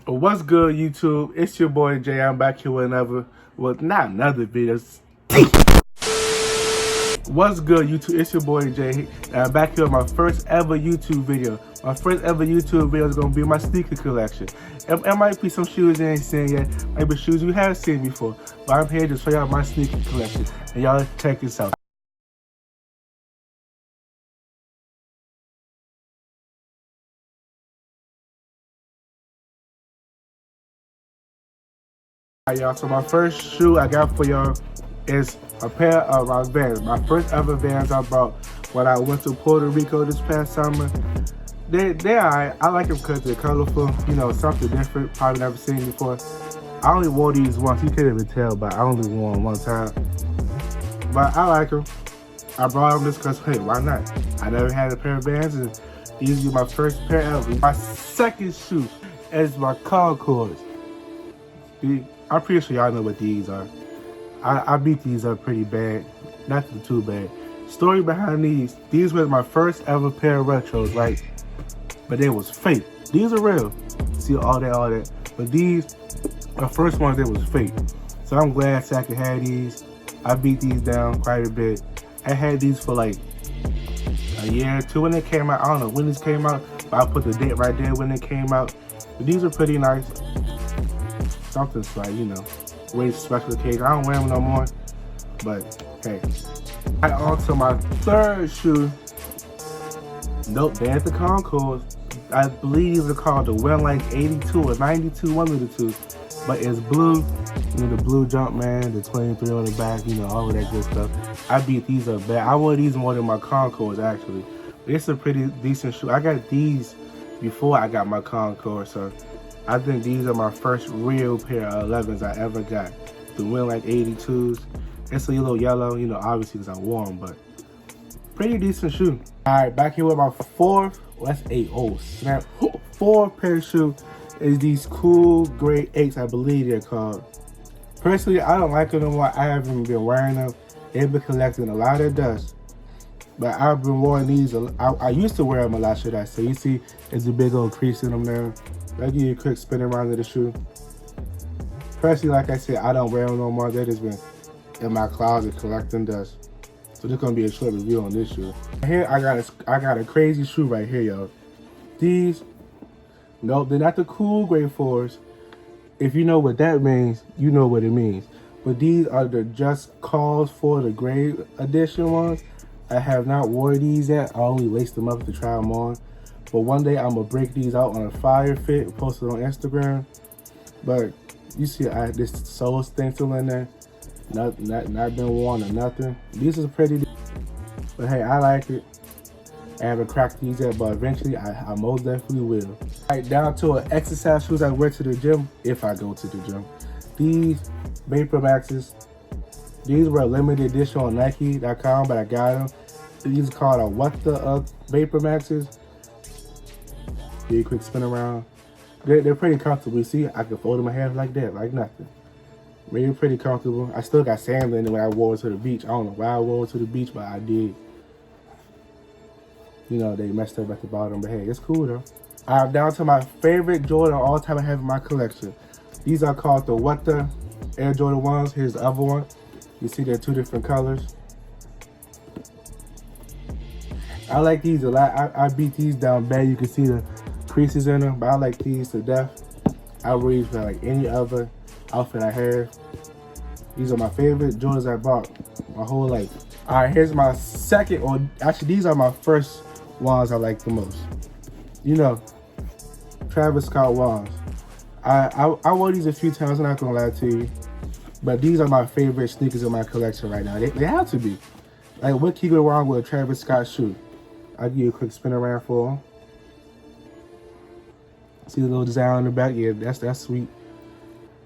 What's good, YouTube? It's your boy Jay. I'm back here with not another video. What's good, YouTube? It's your boy Jay. And I'm back here with my first ever YouTube video. My first ever YouTube video is gonna be my sneaker collection. It might be some shoes you ain't seen yet, might be shoes you have seen before. But I'm here to show y'all my sneaker collection. And y'all check this out. Alright, y'all, so my first shoe I got for y'all is a pair of my Vans. My first ever Vans I bought when I went to Puerto Rico this past summer. They're alright. I like them because they're colorful, you know, something different, probably never seen before. I only wore these once, you can't even tell, but I only wore them one time. But I like them. I brought them just because, hey, why not? I never had a pair of Vans, and these are my first pair ever. My second shoe is my Concords. I'm pretty sure y'all know what these are. I beat these up pretty bad. Nothing too bad. Story behind these were my first ever pair of retros, right? But they was fake. These are real. See all that. But these, the first ones, they was fake. So I'm glad I could have these. I beat these down quite a bit. I had these for like a year or two when they came out. I don't know when this came out, but I put the date right there when it came out. But these are pretty nice. Something's like, you know, way special occasion. I don't wear them no more, but hey. Right on to my third shoe. Nope, there's the Concords. I believe these are called the Wellnite 82 or 92, one of the two. But it's blue, you know, the blue Jumpman, the 23 on the back, you know, all of that good stuff. I beat these up bad. I wore these more than my Concords, actually. But it's a pretty decent shoe. I got these before I got my Concord, so I think these are my first real pair of 11s I ever got. The Wellnite 82s. It's a little yellow, you know, obviously because I wore them, but pretty decent shoe. All right, back here with my fourth, fourth pair of shoe is these cool gray 8s, I believe they're called. Personally, I don't like them no more. I haven't been wearing them. They've been collecting a lot of dust. But I've been wearing these, I used to wear them a lot, should I say. You see, there's a big old crease in them there. I'll give you a quick spin around of the shoe. Personally, like I said, I don't wear them no more. They just been in my closet collecting dust. So this gonna be a short review on this shoe. Here I got a crazy shoe right here, y'all. These, nope, they're not the cool gray 4s. If you know what that means, you know what it means. But these are the Just Cause for the gray edition ones. I have not worn these yet. I only laced them up to try them on. But one day I'm gonna break these out on a fire fit, post it on Instagram. But you see, this sole stencil in there, not been worn or nothing. These are pretty, but hey, I like it. I haven't cracked these yet, but eventually I most definitely will. All right, down to an exercise shoes I wear to the gym, if I go to the gym. These Vapor Maxes. These were a limited edition on Nike.com, but I got them. These are called a What the Vapor Maxes. Give you a quick spin around. They're pretty comfortable. You see, I can fold them in half like that, like nothing. Really pretty comfortable. I still got sand in it when I wore it to the beach. I don't know why I wore it to the beach, but I did. You know, they messed up at the bottom, but hey, it's cool though. I'm down to my favorite Jordan all time I have in my collection. These are called the What the Air Jordan 1s. Here's the other one. You see they're two different colors. I like these a lot. I beat these down bad. You can see the creases in them, but I like these to death. I wear these for like any other outfit I have. These are my favorite Jordans I bought my whole life. All right, here's my second, or actually these are my first ones I like the most. You know, Travis Scott ones. I wore these a few times, I'm not gonna lie to you. But these are my favorite sneakers in my collection right now. They have to be. Like, what can go wrong with a Travis Scott shoe? I'll give you a quick spin around for them. See the little design on the back? Yeah, that's sweet.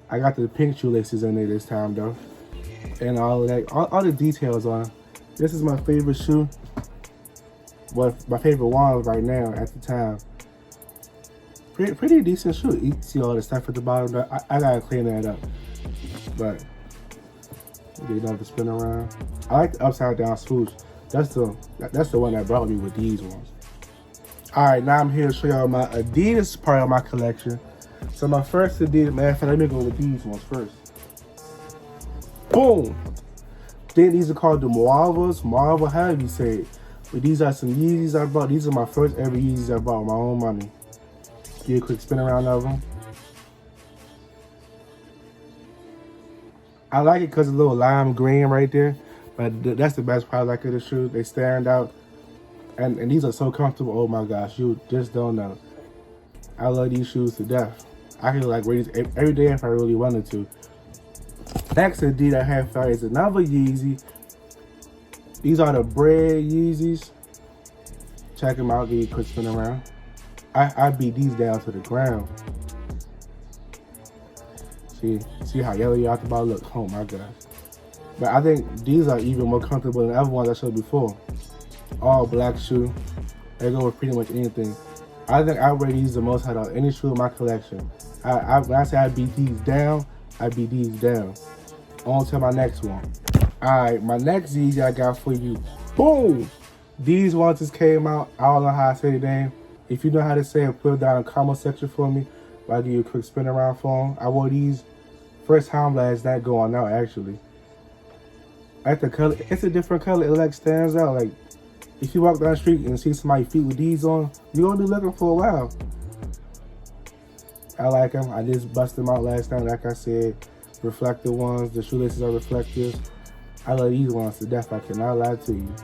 I got the pink shoelaces in there this time though. And all of that, all the details on it. This is my favorite shoe. Well, my favorite one right now at the time. Pretty decent shoe. You see all the stuff at the bottom though? I gotta clean that up. But get another spin around. I like the upside down swoosh. That's the one that brought me with these ones. All right, now I'm here to show y'all my Adidas part of my collection. So my first Adidas, matter of fact, let me go with these ones first. Boom. Then these are called the Moavas, Moava, however you say it. But these are some Yeezys I bought. These are my first ever Yeezys I bought with my own money. Give a quick spin around of them. I like it because it's a little lime green right there. But that's the best part I like of the shoes. They stand out. And these are so comfortable. Oh my gosh, you just don't know. I love these shoes to death. I can like wear these every day if I really wanted to. Next Adidas I have for is another Yeezy. These are the Bread Yeezys. Check them out, give you a quick spin around. I beat these down to the ground. See how yellow you out the bottom look? Oh my gosh. But I think these are even more comfortable than the other ones I showed before. All black shoe. They go with pretty much anything. I think I wear these the most out of any shoe in my collection. When I say I beat these down, I beat these down. On to my next one. Alright, my next Yeezy I got for you. Boom! These ones just came out. I don't know how I say the name. If you know how to say it, put it down in the comment section for me. I'll give you a quick spin around for them. I wore these first time last night going out actually. I like the color. It's a different color. It like stands out. Like if you walk down the street and see somebody's feet with these on, you're gonna be looking for a while. I like them. I just busted them out last night. Like I said, reflective ones. The shoelaces are reflective. I love these ones to death. I cannot lie to you.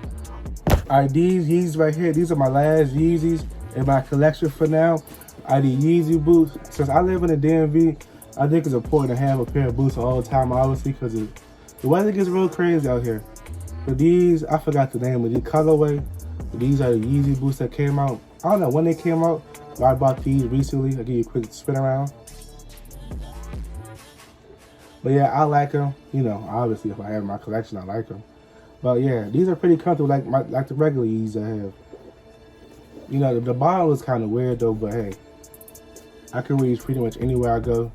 Alright, these Yeezys right here. These are my last Yeezys in my collection for now. I need Yeezy boots. Since I live in the DMV, I think it's important to have a pair of boots all the time, obviously, because the weather gets real crazy out here. But these, I forgot the name of the colorway. But these are the Yeezy boots that came out. I don't know when they came out, but I bought these recently. I'll give you a quick spin around. But yeah, I like them. You know, obviously, if I have my collection, I like them. But yeah, these are pretty comfortable, like the regular Yeezys I have. You know, the bottle is kind of weird though, but hey, I can wear these pretty much anywhere I go.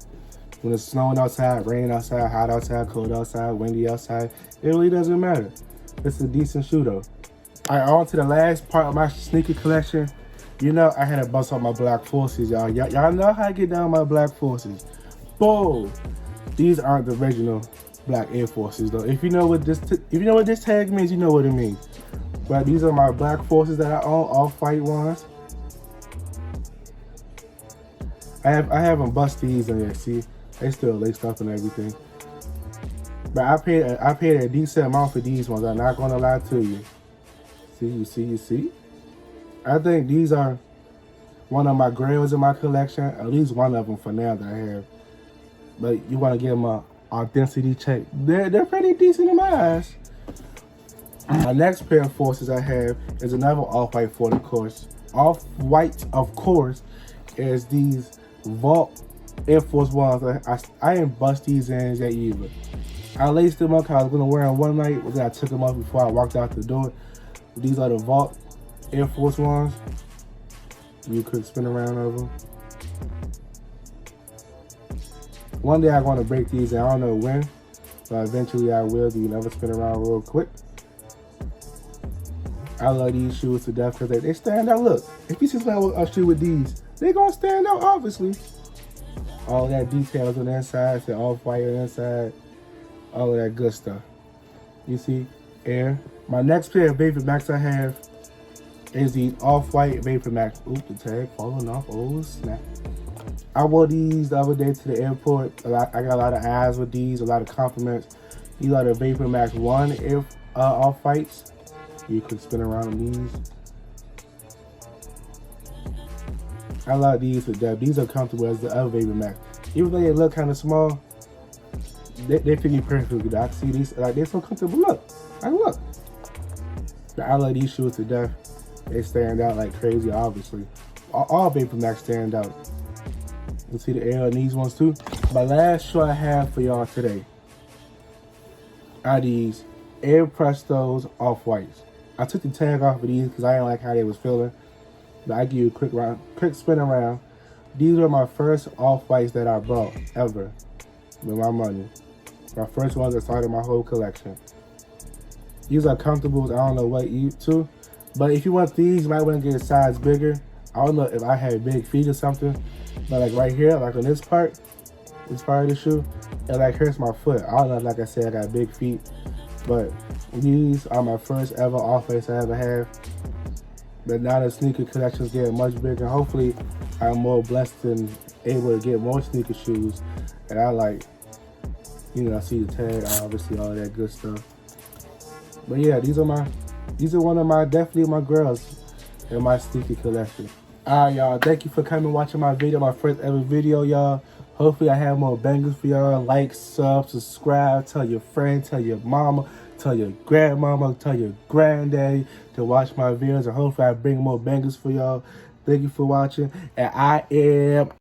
When it's snowing outside, raining outside, hot outside, cold outside, windy outside, it really doesn't matter. It's a decent shoe though. Alright, on to the last part of my sneaker collection. You know, I had to bust out my Black Forces, y'all. Y'all know how I get down my Black Forces. Boom! These aren't the original Black Air Forces though. If you know what this tag means, you know what it means. But these are my Black Forces that I own, Off-White ones. I haven't bust these in there. See, they still laced up and everything. But I paid a decent amount for these ones. I'm not gonna lie to you. You see. I think these are one of my grails in my collection. At least one of them for now that I have. But you want to give them a authenticity check. They're pretty decent in my eyes. My next pair of Forces I have is another Off-White for the course. Off-White, of course, is these Vault Air Force Ones. I didn't bust these in yet either. I laced them up because I was going to wear them one night, but then I took them off before I walked out the door. These are the Vault Air Force Ones. You could spin around of them. One day I'm going to break these, and I don't know when, but eventually I will. Do you never spin around real quick? I love these shoes to death because they stand out. Look, if you see a shoe with these, they're going to stand out, obviously. All that details on the inside, the Off-White on the inside, all of that good stuff. You see, Air. My next pair of Vapor Max I have is the Off-White Vapor Max. Oop, the tag falling off. Oh, snap. I wore these the other day to the airport. I got a lot of eyes with these, a lot of compliments. These are the Vapor Max 1 Off-Whites. You could spin around on these. I love these to death. These are comfortable as the other Vapor Max. Even though they look kind of small, they fit me perfectly. I see these, like they're so comfortable. Look. I love these shoes to death. They stand out like crazy, obviously. All Vapor Max stand out. You see the air in these ones too. My last shoe I have for y'all today are these Air Prestos Off-Whites. I took the tag off of these because I didn't like how they was feeling. But I give you a quick spin around. These were my first Off-Whites that I bought ever with my money. My first ones that started my whole collection. These are comfortable. I don't know what you to, but if you want these, you might want to get a size bigger. I don't know if I had big feet or something. But like right here, like on this part of the shoe, it like hurts my foot. I don't know, like I said, I got big feet, but these are my first ever off-whites I ever have. But now the sneaker collection's getting much bigger. Hopefully, I'm more blessed and able to get more sneaker shoes. And I like, you know, I see the tag, obviously all that good stuff. But yeah, these are one of my, definitely my girls in my sneaker collection. Alright, y'all, thank you for coming watching my video, my first ever video, y'all. Hopefully I have more bangers for y'all. Like, subscribe, tell your friend, tell your mama, tell your grandmama, tell your granddaddy to watch my videos, and hopefully I bring more bangers for y'all. Thank you for watching, and I am